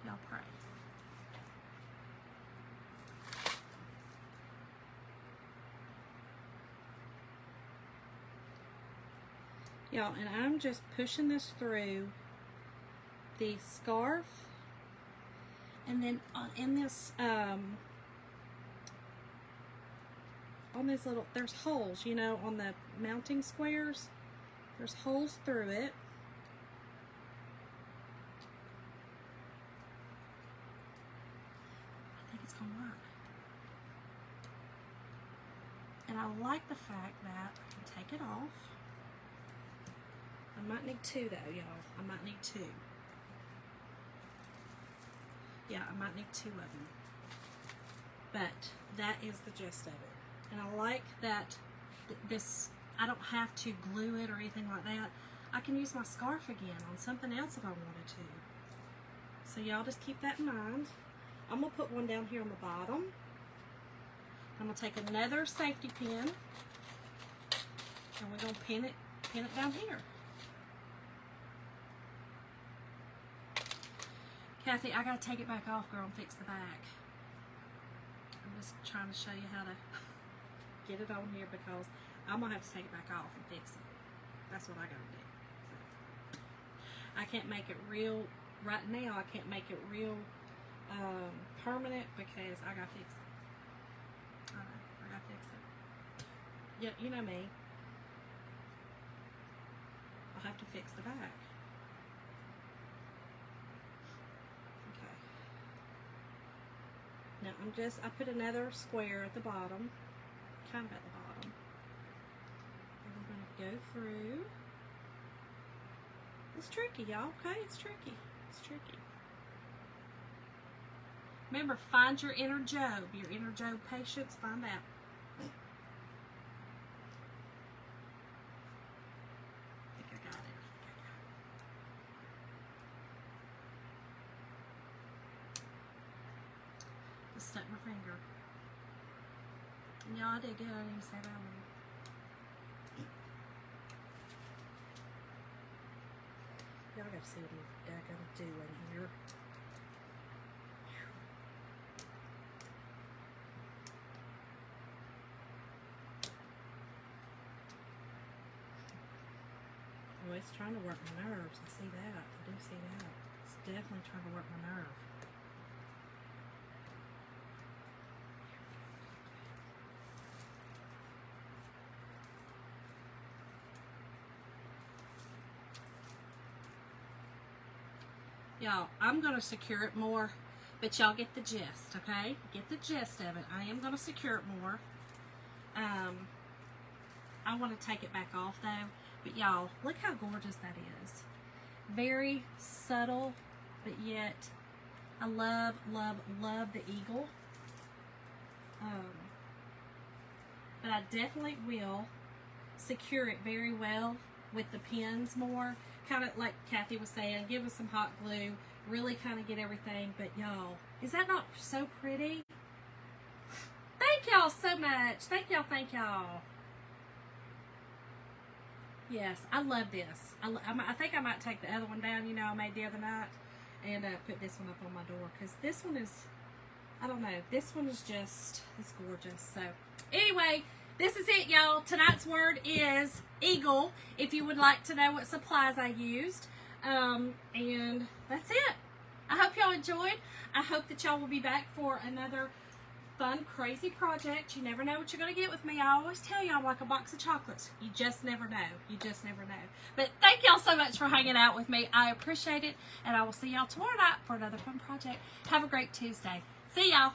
Y'all pray. Y'all, and I'm just pushing this through the scarf, and then in this, on these little, there's holes, you know, on the mounting squares. There's holes through it. I think it's gonna work. And I like the fact that I can take it off. I might need two though, y'all. I might need two. Yeah, I might need two of them. But that is the gist of it. And I like that this, I don't have to glue it or anything like that. I can use my scarf again on something else if I wanted to. So y'all just keep that in mind. I'm going to put one down here on the bottom. I'm going to take another safety pin, and we're going to pin it down here. Kathy, I gotta take it back off, girl, and fix the back. I'm just trying to show you how to get it on here, because I'm gonna have to take it back off and fix it. That's what I gotta do. So, I can't make it real, right now, I can't make it real permanent, because I gotta fix it. I know, I gotta fix it. Yeah, you know me. I'll have to fix the back. Now I put another square at the bottom, kind of at the bottom. And we're going to go through. It's tricky, y'all, okay? It's tricky. It's tricky. Remember, find your inner Job. Your inner Job patience, find out. I think I got it. Just stuck my finger. And y'all, I did good. I didn't even say that one. Y'all got to see what I'm gonna do in here. Oh, it's trying to work my nerves. I see that. I do see that. It's definitely trying to work my nerve. Y'all, I'm going to secure it more, but y'all get the gist, okay? Get the gist of it. I am going to secure it more. I want to take it back off, though. But y'all, look how gorgeous that is. Very subtle, but yet I love, love, love the eagle. But I definitely will secure it very well with the pins more. Kind of like Kathy was saying, give us some hot glue. Really kind of get everything. But y'all, is that not so pretty? Thank y'all so much. Thank y'all, thank y'all. Yes, I love this. I think I might take the other one down, you know, I made the other night, and put this one up on my door, because this one is, I don't know, this one is just, it's gorgeous. So, anyway, this is it, y'all. Tonight's word is eagle, if you would like to know what supplies I used. And that's it. I hope y'all enjoyed. I hope that y'all will be back for another fun, crazy project. You never know what you're going to get with me. I always tell y'all, I'm like a box of chocolates. You just never know. You just never know. But thank y'all so much for hanging out with me. I appreciate it. And I will see y'all tomorrow night for another fun project. Have a great Tuesday. See y'all.